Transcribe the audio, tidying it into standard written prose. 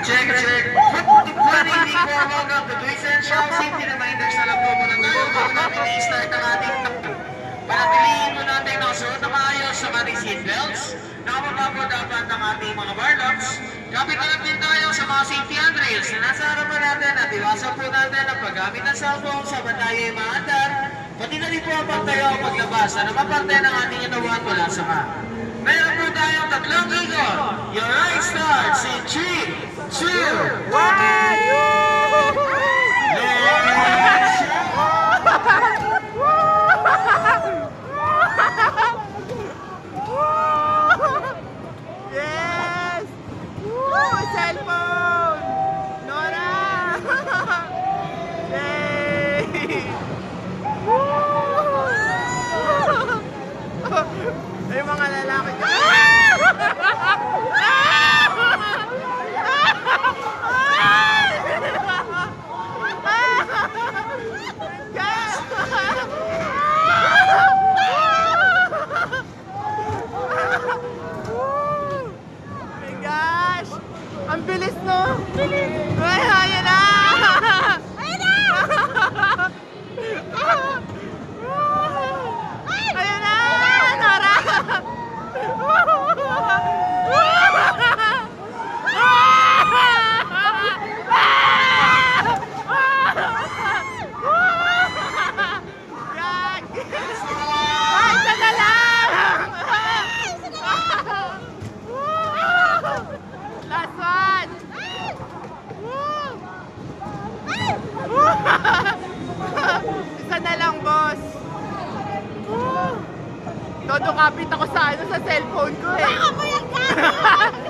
Check, check. Good morning, before welcome to Essential Safety Reminders na lang po muna tayo bago natin i-start ang ating takbo. Panatilihin po natin nakasuot na maayos sa ating seatbelts. Nakababa po dapat ang ating mga bar locks. Kapit na lang din tayo sa mga safety handrails na nasa harapan natin at iwasan po natin ang paggamit ng cellphone sa tayo ay maandar. Pati na rin po ang pagtayo o paglabas na napapantay ng ating inawan mula sa ka. Meron po tayong tatlong ikot. Your ride starts in 3, 2, 1. Yes! Woo! Cellphone! Nora! Yay! Woo! Ay, mga lalaki ka. Ang bilis, no? Bilis! Ay, ayan na! Ayan na! Ayan na! Nora! Ay, isa na lang! Last one! Isa na lang, boss. Todo kapit ako sa cellphone ko eh. Baka mo yung gago!